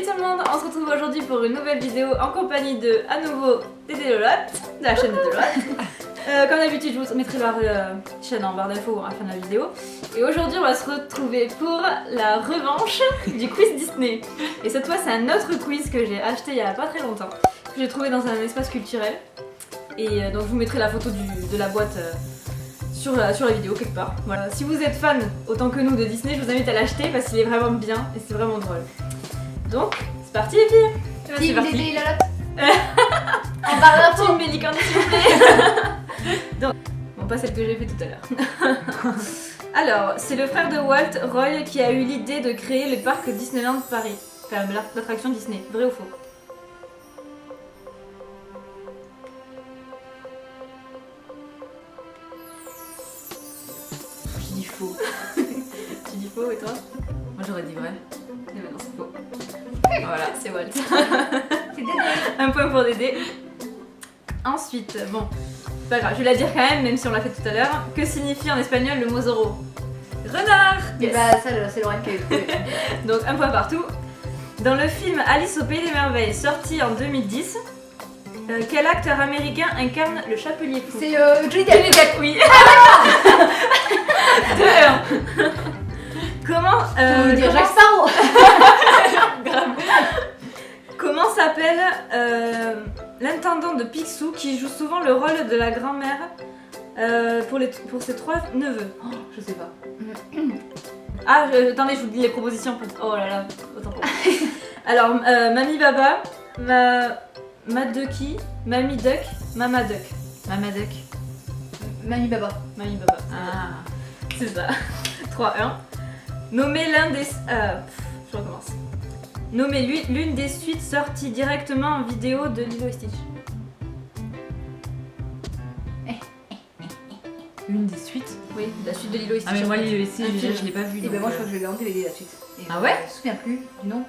Salut tout le monde, on se retrouve aujourd'hui pour une nouvelle vidéo en compagnie de, à nouveau, Dédé Lolotte, de la chaîne de Lolotte. Comme d'habitude, je vous mettrai leur chaîne en barre d'infos à la fin de la vidéo. Et aujourd'hui, on va se retrouver pour la revanche du quiz Disney. Et cette fois, c'est un autre quiz que j'ai acheté il y a pas très longtemps, que j'ai trouvé dans un espace culturel. Et donc, je vous mettrai la photo de la boîte sur la vidéo quelque part. Voilà. Si vous êtes fan autant que nous de Disney, je vous invite à l'acheter parce qu'il est vraiment bien et c'est vraiment drôle. Donc, c'est parti les filles. Team Dédé Lolotte. En barre d'infos. Team Mélicorne s'il vous plaît. Donc, bon, pas celle que j'ai fait tout à l'heure. Alors, c'est le frère de Walt, Roy, qui a eu l'idée de créer le parc Disneyland Paris. Enfin, l'attraction Disney. Vrai ou faux? Je dis faux. Tu dis faux et toi? Moi j'aurais dit vrai. Eh ben non, c'est faux. Voilà. C'est Walt. C'est Dédé. Un point pour Dédé. Ensuite, bon, c'est pas grave, je vais la dire quand même si on l'a fait tout à l'heure. Que signifie en espagnol le mot zorro? Renard. Et Yes. bah ça c'est Lorraine qui avait trouvé. Donc un point partout. Dans le film Alice au Pays des Merveilles, sorti en 2010, quel acteur américain incarne le Chapelier Fou? C'est Johnny Depp. Johnny Depp, oui. 2-1. Comment On veut dire comment- Jacques Sparrow. Grave. Comment s'appelle l'intendant de Picsou qui joue souvent le rôle de la grand-mère pour ses 3 neveux? Oh, je sais pas. Ah, attendez, je vous dis les propositions. Oh là là, autant pour moi. Alors, Mamie Baba, Ducky, Mamie Duck, Mama Duck. Mama Duck. Mamie Baba. Mamie Baba. Ah. C'est ça. 3-1. Nommez l'un des... je recommence. Nommez l'une des suites sorties directement en vidéo de Lilo et Stitch. Une des suites. Oui, la suite de Lilo et Stitch. Ah mais moi Lilo et Stitch Un déjà film. je l'ai pas vu. Et donc, ben moi je crois que je l'ai en DVD la suite. Et Ah ouais? Je me souviens plus du nom.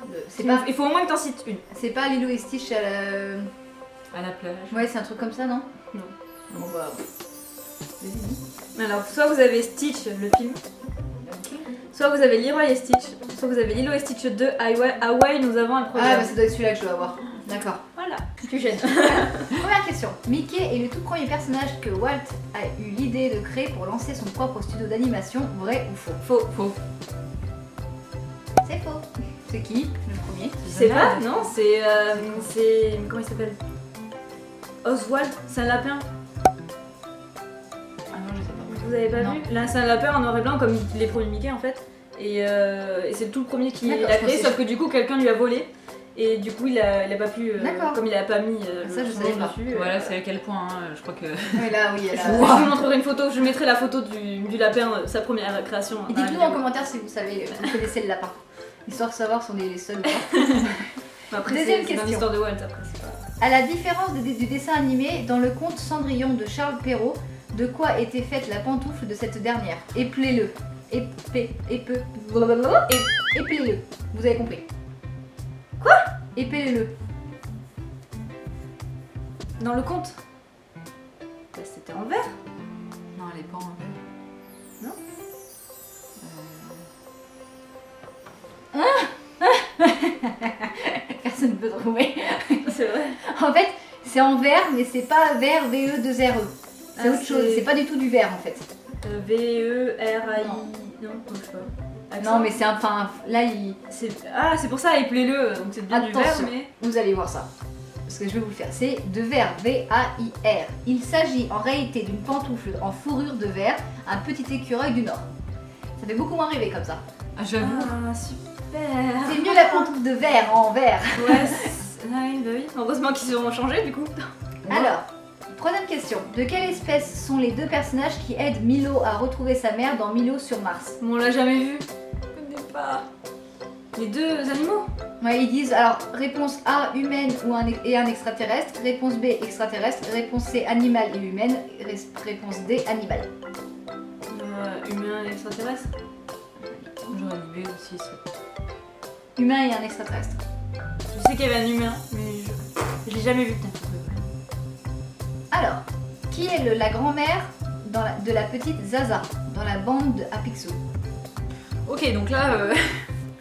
Il faut au moins que t'en cites une. C'est pas Lilo et Stitch à la... à la plage. Ouais c'est un truc comme ça non? Non. Bon bah... Vas-y. Alors, soit vous avez Stitch, le film, soit vous avez Leroy et Stitch, soit vous avez Lilo et Stitch 2, Hawaii, nous avons un Ah programme. bah ça doit être celui-là que je dois avoir. D'accord. Voilà, tu gênes. Première question. Mickey est le tout premier personnage que Walt a eu l'idée de créer pour lancer son propre studio d'animation, vrai ou faux? Faux. Faux. C'est faux. C'est qui le premier? C'est pas, non, c'est... Comment il s'appelle? Oswald, c'est un lapin. Ah non, je sais pas. Vous avez pas Non. vu? Là, c'est un lapin en noir et blanc comme les premiers Mickey en fait. Et c'est tout le premier qui D'accord, l'a je créé, pensais- sauf que du coup quelqu'un lui a volé. Et du coup il a pas pu, D'accord. comme il a pas mis Ça, je son savais nom pas. dessus. Voilà, c'est à quel point, hein, je crois que... Oui là, oui, elle Je a... vous montrerai une photo, je mettrai la photo du lapin, sa première création. Et dans la dites-nous vidéo. en commentaire si vous savez, vous connaissez le lapin. Histoire de savoir si on est les seuls ou pas. Bon, après, Deuxième c'est dans question. l'histoire de Walt après, c'est pas... À la différence du dessin animé, dans le conte Cendrillon de Charles Perrault, de quoi était faite la pantoufle de cette dernière? Éplez-le. Épelez-le. Vous avez compris. Quoi? Épelez-le. Dans le conte? Bah, c'était en vert. Non, elle est pas en vert. Non. Personne ne peut trouver. C'est vrai. En fait, c'est en vert, mais c'est pas vert VE2RE. C'est Ah, autre chose, c'est pas du tout du vert en fait. V-E-R-A-I... Non. Non, je sais pas. Non, mais c'est enfin. Là, Ah, c'est pour ça, appelez-le, donc c'est bien du vert, Attention. mais... vous allez voir ça. Parce que je vais vous le faire. C'est de verre, V-A-I-R. Il s'agit en réalité d'une pantoufle en fourrure de verre, un petit écureuil du Nord. Ça fait beaucoup moins rêver comme ça. Ah j'avoue. Ah, super. C'est mieux la pantoufle de verre en verre. Ouais, bah oui. Heureusement qu'ils ont changé, du coup. Alors, troisième question. De quelle espèce sont les deux personnages qui aident Milo à retrouver sa mère dans Milo sur Mars? Bon, on l'a jamais vu. Je connais pas. Les deux animaux? Ouais, ils disent alors réponse A humaine et un extraterrestre, réponse B extraterrestre, réponse C animal et humaine, réponse D animal. Humain et extraterrestre. J'aurais dit B aussi. Ça. Humain et un extraterrestre. Je sais qu'il y avait un humain, mais je l'ai jamais vu. Putain. Alors, qui est la grand-mère de la petite Zaza dans la bande à Picsou? Ok, donc là,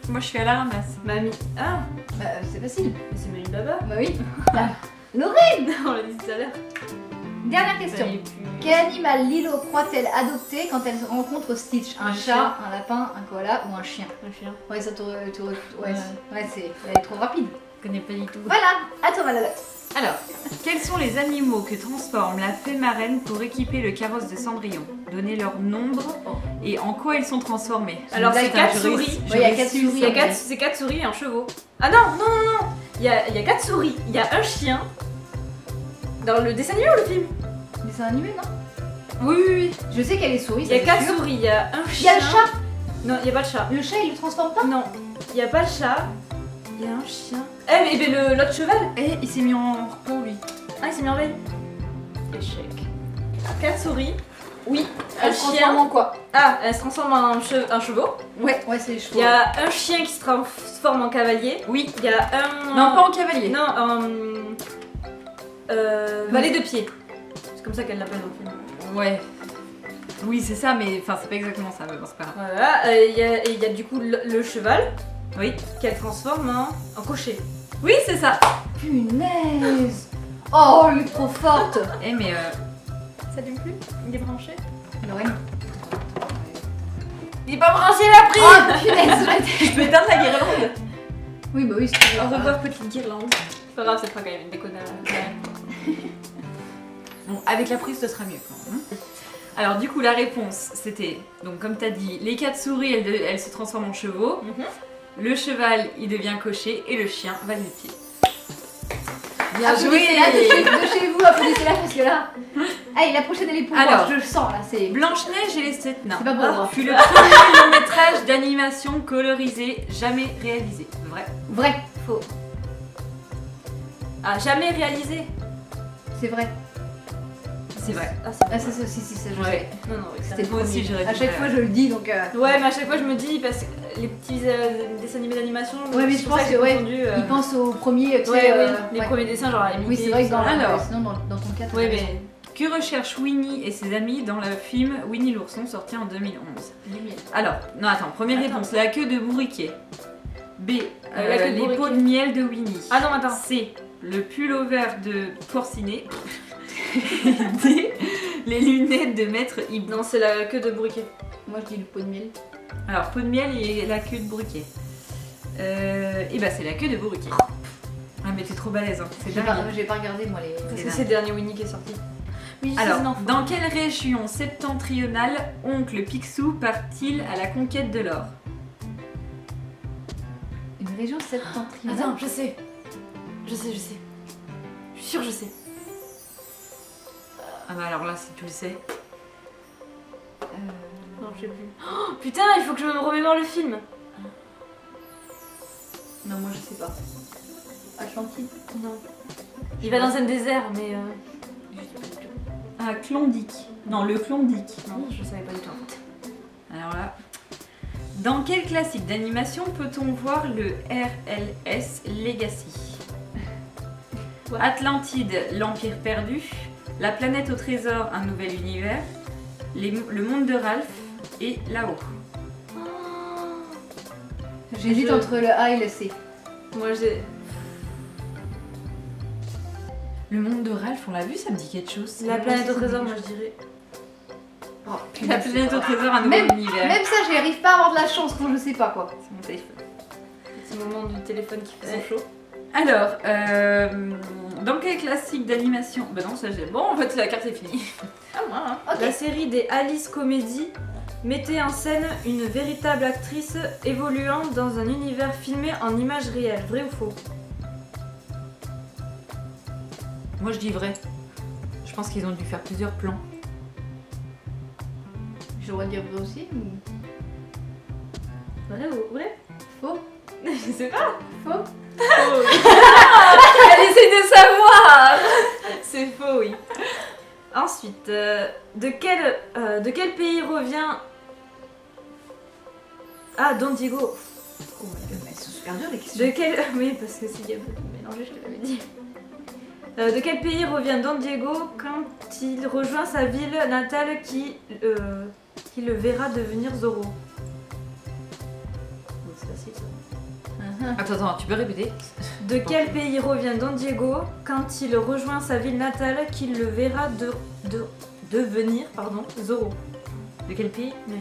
Moi je suis à la ramasse. Mamie. Ah, Bah, c'est facile. mais c'est Mamie Baba. Bah oui. On l'a dit tout à l'heure. Dernière question. Et puis- Quel animal Lilo croit-elle adopter quand elle rencontre Stitch? Un Un chat, chien. un lapin, un koala ou un chien? Un chien. Ouais, ça t'aurait. Ouais, Ouais. elle est trop rapide. Je connais pas du tout. Voilà, à toi, Malalotte. Alors, quels sont les animaux que transforme la fée marraine pour équiper le carrosse de Cendrillon? Donnez leur nombre et en quoi ils sont transformés. Alors, c'est Putain, 4 j'aurais- souris. Ouais, il y a j'aurais 4 su souris. Il y a ça. quatre, c'est 4 souris et un chevaux. Ah non, non, non, non. Il y a 4 souris. Il y a un chien. Dans le dessin animé ou le film? Dessin animé, non? Oui, oui, oui. Je sais qu'elle est souris. Il y a ça, 4 c'est sûr. souris. Il y a un Il y a chien. le chat. Non, il y a pas de chat. Le chat, il le transforme pas? Non, il y a pas le chat. Il y a un chien. Eh, mais l'autre cheval. Eh, il s'est mis en repos lui. Ah, il s'est mis en veille. Échec. 4 souris. Oui. Un Elle se transforme chien. en quoi? Ah, elle se transforme en un chevaux. Ouais, c'est les Il chevaux. y a un chien qui se transforme en cavalier. Oui. Il y a un. Non, pas en cavalier. Non, valet de pied. C'est comme ça qu'elle l'appelle dans le film. Ouais. Oui, c'est ça, mais enfin, c'est pas exactement ça, mais bon, c'est pas grave. Voilà, il y a du coup le cheval Oui. qu'elle transforme en cocher. Oui, c'est ça. Punaise. Oh, elle est trop forte. Eh, mais Ça lui plus? Il est branché? Lorraine. Il est pas branché la prise. Oh, punaise, arrête. je peux éteindre la guirlande. Oui, bah oui, c'est Au revoir petite guirlande. C'est pas grave, ça fera quand même une déco derrière. Bon, avec la prise, ce sera mieux. Quand même, hein. Alors, du coup, la réponse, c'était, donc comme t'as dit, les 4 souris, elles se transforment en chevaux. Le cheval, il devient cocher. Et le chien, va du pied. Bien Applaudissez-la de chez vous, applaudissez-la parce que là. Allez, la prochaine elle est pour Alors. moi, je le sens là, c'est. Blanche-Neige et les 7 nains. C'est pas pour moi. Fut le premier long métrage d'animation colorisé jamais réalisé. Vrai. Vrai, Faux. Ah, jamais réalisé. c'est vrai. C'est vrai. Ah, c'est Ah, ça, si, ça, je Ouais. sais. Non, non, oui, C'était c'est Moi le aussi, premier. j'aurais À dit chaque vrai, fois, ouais. je le dis donc. Ouais, mais à chaque fois, je me dis, parce que les petits dessins animés d'animation. Ouais, mais c'est je pour pense ça que, ouais, confondu, il pense au premier, tu Ouais, sais. ouais, les ouais. premiers dessins, genre à imiter. Oui, c'est vrai que dans, Alors. sinon, dans ton cas, t'as Ouais, raison. mais. Que recherchent Winnie et ses amis dans le film Winnie l'ourson sorti en 2011? Alors, non attends, première Attends. réponse, la queue de bourriquet. B, La queue de les bourriquet. pots de miel de Winnie. Ah non, attends. C, le pull-over de Porcinet. D, les lunettes de Maître Hibou. Non, c'est la queue de bourriquet. Moi, je dis le pot de miel. Alors, pot de miel et la queue de bourriquet. Et bah c'est la queue de bourriquet. Ah mais t'es trop balèze, hein. C'est dingue. J'ai pas regardé, moi, les. Parce C'est que dingue. c'est le dernier Winnie qui est sorti. Oui, Alors, c'est un enfant. dans quelle région septentrionale Oncle Picsou part-il à la conquête de l'or? Une région septentrionale. Attends, je sais. Je sais. Je suis sûre, je sais. Ah bah alors là, si tu le sais. Non, je sais plus. Oh, putain, il faut que je me remémore le film. Non, moi, je sais pas. Atlantide. Non. Il va dans un désert, mais. Ah, Klondike. Non, le Klondike. Non, je savais pas du tout en fait. Alors là. Dans quel classique d'animation peut-on voir le RLS Legacy? Ouais. Atlantide, l'Empire perdu. La planète au trésor, un nouvel univers. Le monde de Ralph et là-haut. J'hésite Je- entre le A et le C. Moi, j'ai. Le monde de Ralph, on l'a vu, ça me dit quelque chose. La planète au trésor, moi je dirais. Oh, La planète au trésor, un nouvel univers. Même ça, j'y arrive pas à avoir de la chance quand je sais pas quoi. C'est mon téléphone. Petit moment du téléphone qui fait son Ouais. show. Alors, dans quel classique d'animation? Bah non, ça j'ai. Bon, en fait, la carte est finie. Ah, moi, hein. Ok. La série des Alice Comédie mettait en scène une véritable actrice évoluant dans un univers filmé en images réelles. Vrai ou faux? Moi, je dis vrai. Je pense qu'ils ont dû faire plusieurs plans. J'aurais dire vrai aussi ou Vrai ou vrai? faux? Je sais pas. Faux? Elle essaie de savoir. C'est faux, oui. Ensuite, de quel pays revient... Ah, Don Diego. Oh my god. Elles sont super dures les questions. De quel... Oui, parce que si Gab mélangé, je te l'avais dit. De quel pays revient Don Diego quand il rejoint sa ville natale qui le verra devenir Zorro? Donc c'est facile ça. Attends, tu peux répéter? De quel pays revient Don Diego quand il rejoint sa ville natale qu'il le verra devenir Zorro? De quel pays? Oui.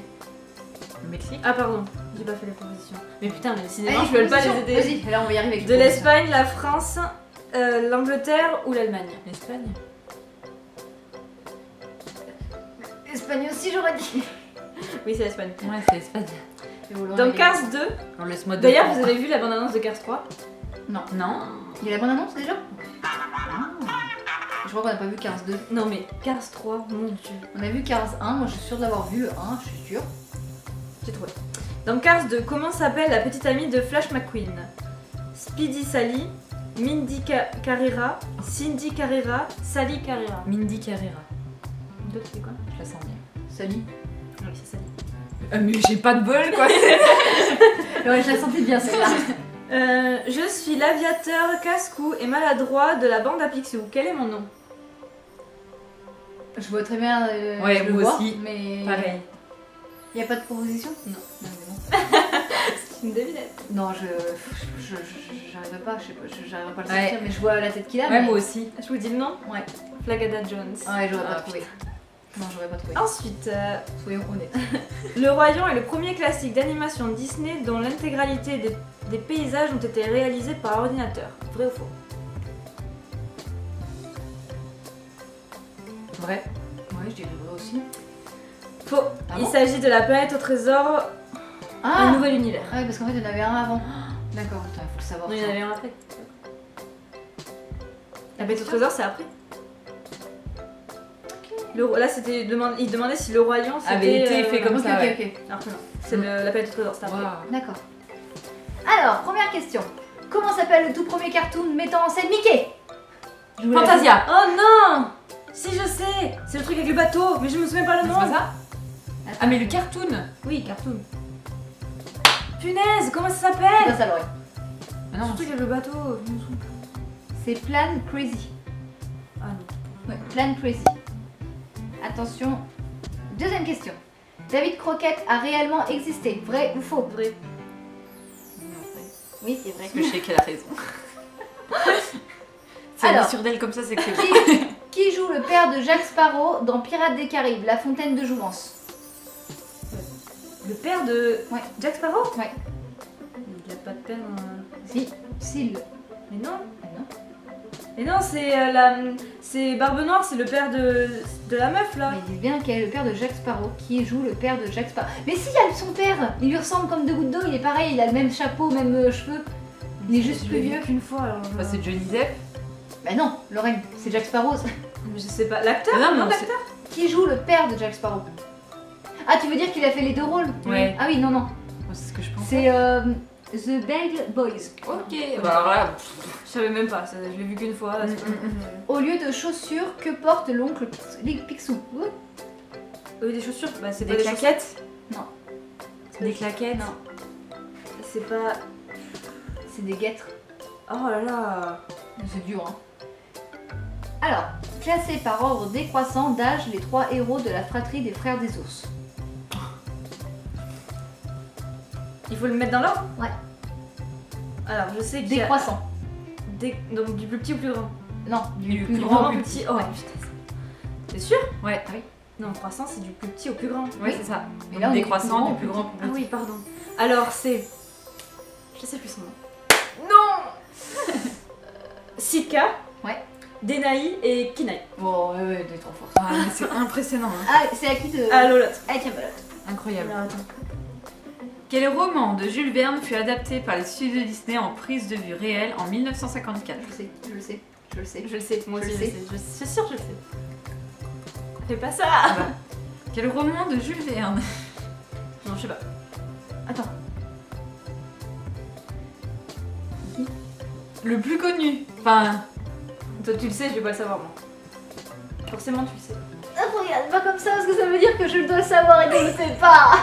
Le Mexique? Ah pardon, j'ai pas fait les propositions. Mais putain, mais décidément, Allez, je veux pas les proposition. aider. Vas-y, là on va y arriver avec De les l'Espagne, la France, l'Angleterre ou l'Allemagne? L'Espagne? propositions. Espagne aussi, j'aurais dit. Oui, c'est l'Espagne. Ouais, c'est l'Espagne. Dans Cars 2, On laisse-moi deux d'ailleurs, points. vous avez vu la bande-annonce de Cars 3? Non. Il y a la bonne annonce déjà Je crois qu'on n'a pas vu 15-2. Non mais Cars 3, mon dieu. On a vu 15-1, moi je suis sûre d'avoir vu 1, je suis sûre. J'ai trouvé. Dans Cars 2, comment s'appelle la petite amie de Flash McQueen? Speedy Sally, Mindy Carrera, Cindy Carrera, Sally Carrera. Mindy Carrera. D'autres, c'est quoi? Je la sens bien. Salut. Oui, c'est Sally. Mais j'ai pas de bol quoi. Ouais, je la sentais bien celle-là. Je suis l'aviateur casse-cou et maladroit de la bande à Picsou. Quel est mon nom? Je vois très bien. Ouais, je le moi vois, aussi. Mais. Pareil. Il n'y a pas de proposition Non. Non, mais non. C'est une devinette. Non, j'arriverai pas, je sais pas, j'arriverai pas à le Ouais. sortir, mais je vois la tête qu'il a. Ouais, mais... moi aussi. Je vous dis le nom? Ouais. Flagada Jones. Ouais, j'aurais pas Ah, trouvé. Non, j'aurais pas trouvé. Ensuite, Soyons honnêtes. Le Roi Lion est le premier classique d'animation Disney dont l'intégralité des paysages ont été réalisés par ordinateur. Vrai ou faux? Vrai. Ouais, je dirais vrai aussi. Faux. Ah Il bon s'agit de la planète au trésor, un Ah nouvel univers. Ouais, parce qu'en fait, il y en avait un avant. D'accord, attends, il faut le savoir. Non, il y en ça. avait un après. La planète au trésor, c'est après. Là, c'était il demandait si le Roi Lion c'était Avait été fait comme Ok, ça. ok, Ouais. ok. Alors que non, c'est la planète au trésor, c'est après. Waouh. D'accord. Alors, première question. Comment s'appelle le tout premier cartoon mettant en scène Mickey Je vous la Fantasia. Oh non! Si je sais, c'est le truc avec le bateau, mais je me souviens pas le C'est nom. pas ça? Ah mais le cartoon. Oui, cartoon. Punaise, comment ça dis. s'appelle? Non, ça l'aurait. Ah C'est non. le truc avec le bateau. je me souviens. C'est Plan Crazy. Ah non. Ouais, Plan Crazy. Attention. Deuxième question. David Crockett a réellement existé. Vrai ou faux? Vrai. Oui, c'est vrai. Parce que je sais qu'elle a raison. C'est Alors. sur d'elle comme ça, c'est que c'est vrai. Qui joue le père de Jack Sparrow dans Pirates des Caraïbes, La Fontaine de Jouvence? Le père de Ouais. Jack Sparrow? Ouais. Il n'y a pas de père dans... Si. S'il. Mais non. Ah non. Mais non, c'est Barbe Noire, c'est le père de la meuf là. Mais ils disent bien quel est le père de Jack Sparrow. Qui joue le père de Jack Sparrow? Mais si, il y a son père. Il lui ressemble comme deux gouttes d'eau. Il est pareil. Il a le même chapeau, même cheveux. Il est juste Je plus l'ai vu vieux. qu'une fois alors. Bah, c'est Johnny Depp. Bah non, Lorraine, c'est Jack Sparrow. Mais je sais pas. L'acteur? Ah non, non, mais l'acteur. Qui joue le père de Jack Sparrow? Ah, tu veux dire qu'il a fait les deux rôles? Ouais. Ah oui, non, non. Moi, c'est ce que je pensais. C'est The Bad Boys. Ok. Bah alors là. Je savais même pas, je l'ai vu qu'une fois. c'est pas- Au lieu de chaussures, que porte l'oncle Picsou? Des chaussures? Bah c'est Des pas des claquettes. chaussettes. Des claquettes. Non, C'est pas... c'est des guêtres. Oh là là. C'est dur, hein. Alors, classés par ordre décroissant d'âge, les trois héros de la fratrie des frères des ours. Il faut le mettre dans l'ordre? Ouais. Alors je sais qu'il y a... Décroissant. Donc du plus petit au plus grand. Non, du Du plus plus grand. grand. Plus petit. Oh putain. T'es sûr? Ouais. Non, croissant c'est du plus petit au plus grand. Ouais, c'est ça. Mais là, on est Décroissant, du du plus grand. Ah oui, pardon. Alors c'est... Je sais plus son nom. Non. Sitka. Ouais. Denaï et Kinaï. Oh, ouais, t'es trop fort. Ah, mais c'est impressionnant. Hein. Ah, c'est à qui de. Ah Lolotte. Ah, tiens, voilà. Incroyable. Alors attends. Quel roman de Jules Verne fut adapté par les studios Disney en prise de vue réelle en 1954? Je le sais, je le sais, je le sais. Je le sais, moi Je aussi le je le sais. Je suis sûre que je le sais. Fais pas ça. Ah bah. Quel roman de Jules Verne? Non, je sais pas. Attends. Le plus connu. Enfin, Toi tu le sais, je vais pas le savoir moi. Forcément tu le sais. Ah, regarde pas comme ça parce que ça veut dire que je dois le savoir et que je ne sais pas.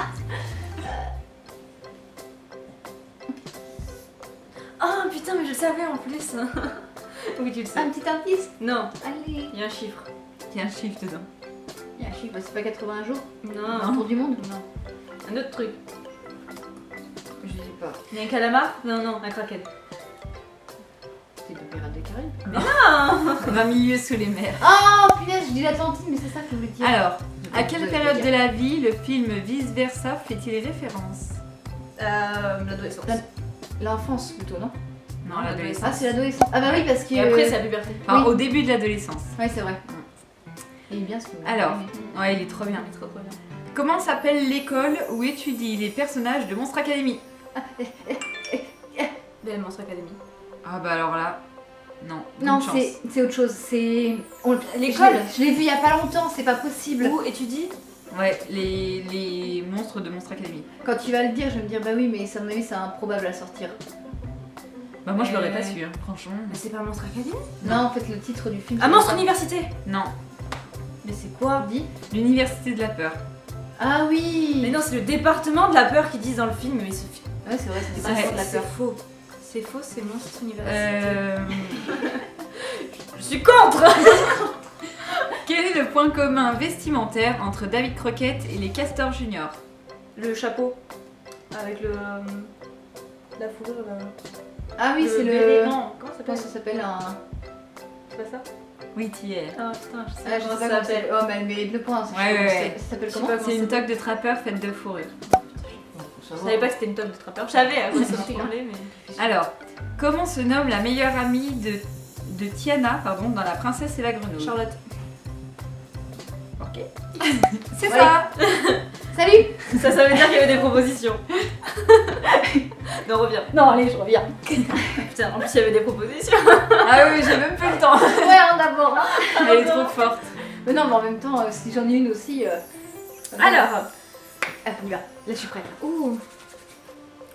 Oh putain, mais je le savais en plus. Oui, tu le sais. Un petit indice. Non, Allez. il y a un chiffre. il y a un chiffre dedans. Il y a un chiffre, bah, c'est pas 80 jours. Un Non, tour du monde. non. Un autre truc. pas. Il y a un calamar? Non, un kraken. C'est le pirate des Caraïbes. Ah 20 milieux sous les mers. Oh punaise, je dis l'Atlantide, mais c'est ça que je voulais dire. Alors, à quelle période de la vie le film Vice Versa fait-il référence? L'adolescence. L'enfance plutôt, non? Non, l'adolescence. Ah, c'est l'adolescence. Ah bah oui, parce que... Et après, c'est la puberté. Enfin, oui. au début de l'adolescence. Ouais, c'est vrai. Il est bien ce film. Alors. Ouais, il est trop bien. Trop bien. Comment s'appelle l'école où étudient les personnages de Monstre Academy? BM Monstre Academy. Ah bah alors là, non. Non, aucune chance. c'est autre chose. C'est... L'école. Je l'ai vu il y a pas longtemps, c'est pas possible. Où étudie? Ouais, les monstres de Monstre Academy. Quand tu vas le dire, je vais me dire, bah oui, mais ça, à mon avis, c'est improbable à sortir. Bah moi je l'aurais pas su, hein, franchement. Mais c'est pas Monstre Academy? Non, en fait, le titre du film... Ah, c'est Monstre ça. Université! Non, Mais c'est quoi? Dis. l'université de la peur. Ah oui. Mais non, c'est le département de la peur qu'ils disent dans le film, mais ce film. Ouais, c'est vrai, c'est Ouais, pas de la C'est peur. faux. C'est faux, c'est Monstre Université. Je suis contre! Quel est le point commun vestimentaire entre David Crockett et les Castors Junior? Le chapeau. Avec le. La fourrure là. Ah oui, c'est béret. le... Non, comment ça Comment s'appelle? ça s'appelle un... C'est pas ça? Oui, t'y es. Ah putain, je sais Ah, pas je comment sais pas ça comment ça s'appelle. s'appelle. Oh, mais elle mérite le point. Ouais, ouais, ouais. Ça s'appelle Je sais comment pas. C'est une toque de trappeur faite de fourrure. Je savais pas que c'était une toque de trappeur. Je savais à quoi ça ressemblait, mais. Alors, comment se nomme la meilleure amie de Tiana, pardon, dans La Princesse et la Grenouille? Charlotte. Ok. C'est Ouais. ça. Salut. Ça veut dire qu'il y avait des propositions. Non, reviens. Non, allez, je reviens. Putain, en plus, il y avait des propositions. Ah oui, j'ai même pas le temps. Ouais, hein, d'abord. hein. Elle est trop forte. Mais non, mais en même temps, si j'en ai une aussi... Alors, Ah, on y va. Là, je suis prête. ouh,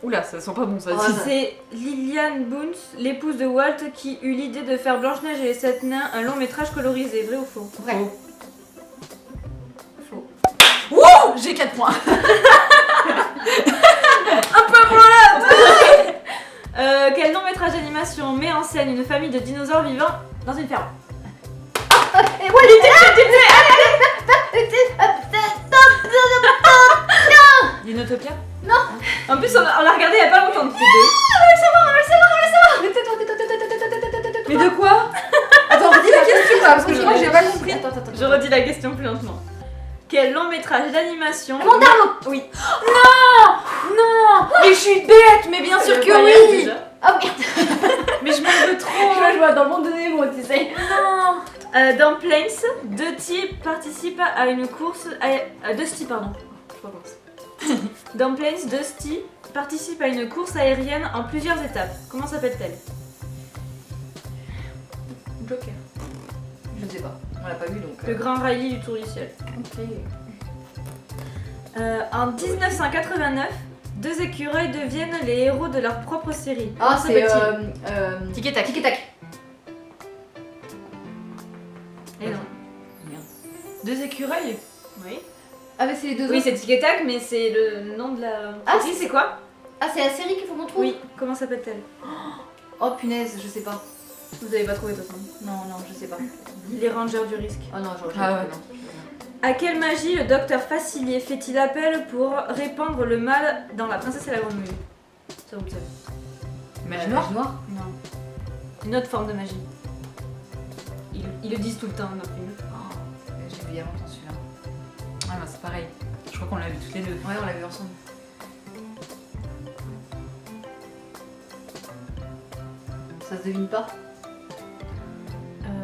Oula, ça sent pas bon ça. Oh, aussi. non. c'est Liliane Boons, l'épouse de Walt, qui eut l'idée de faire Blanche-Neige et les 7 nains un long métrage colorisé. Vrai ou faux? Vrai. Faux. Ouh, j'ai 4 points. Quel long métrage d'animation met en scène une famille de dinosaures vivant dans une ferme? Et ouais, Dinotopia? Non. En plus, on l'a regardé il y a pas longtemps. Mais de quoi? Attends, redis la question là, parce que je crois que j'ai pas compris. Attends, Attends, Je redis la question plus lentement. Quel long métrage d'animation? Oui. Non, mais je suis bête, mais bien sûr que oui. Déjà. Oh merde. Mais je m'en veux trop. Je vois dans le monde de Nemo, tu sais. Non. Dans Planes, Dusty participe à une course. Dusty, pardon. Je recommence. Dans Planes, Dusty participe à une course aérienne en plusieurs étapes. Comment s'appelle-t-elle? Joker. Je ne sais pas, on l'a pas vu donc. Le grand Riley du Tour du ciel. Ok. En 1989, deux écureuils deviennent les héros de leur propre série. Ah, Comment c'est s'appelle-t-il? Tic et tac. Tic et tac. Eh non. Merde. Deux écureuils? Oui. Ah, mais c'est les deux Oui, autres. c'est Tic et Tac, mais c'est le nom de la. Ah, série, c'est quoi? Ah, c'est la série qu'il faut qu'on trouve. Oui. Comment s'appelle-t-elle? Oh punaise, je sais pas. Vous avez pas trouvé de toute façon. Non, non, je sais pas. Les Rangers du risque. Oh non, j'aurais Ah jamais ouais. trouvé, non. À quelle magie le docteur Facilier fait-il appel pour répandre le mal dans La Princesse et la Grenouille? Ça vous le savez. Magie noire. Magie noire. Non. Une autre forme de magie. Ils le disent tout le temps dans le film. J'ai vu il y a longtemps celui-là. Ah bah c'est pareil. Je crois qu'on l'a vu toutes les deux. Ouais, on l'a vu ensemble. Ça se devine pas.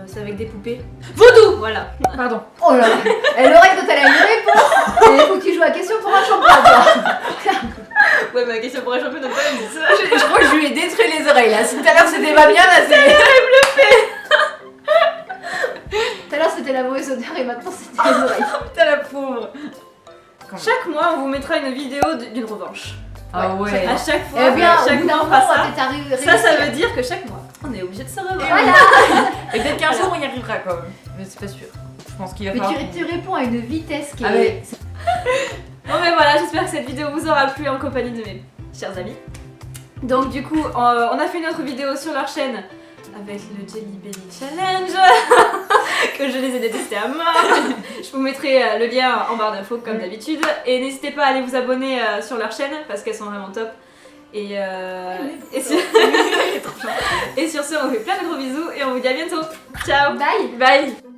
C'est avec des poupées. Vaudou! Voilà. Pardon. Oh là là. Elle aurait que t'as une réponse. Et il faut que tu joues à la question pour un champion, toi. Ouais, mais la question pour un champion de pas elle me dit ça. Je crois que je lui ai détruit les oreilles là. Si tout à l'heure c'était pas bien, là c'est. Tout à l'heure c'était la mauvaise odeur et maintenant c'était les oreilles. Putain la pauvre. Chaque mois, on vous mettra une vidéo d'une revanche. Ah ouais. À chaque fois, Eh bien, chaque au bout d'un mois, on moment, fera on va ça. peut-être arriver. Ça veut dire que chaque mois, on est obligé de se revoir. Voilà. Et peut-être qu'un jour on y arrivera quand même. Mais c'est pas sûr. Je pense qu'il va Mais falloir. tu réponds à une vitesse qui Ah est. ouais. Bon mais voilà, j'espère que cette vidéo vous aura plu en compagnie de mes chers amis. Donc du coup, on a fait une autre vidéo sur leur chaîne avec le Jelly Belly Challenge que je les ai détestés à mort. Je vous mettrai le lien en barre d'infos comme d'habitude. Et n'hésitez pas à aller vous abonner sur leur chaîne parce qu'elles sont vraiment top. Et, et sur ce, on vous fait plein de gros bisous et on vous dit à bientôt. Ciao. Bye. Bye.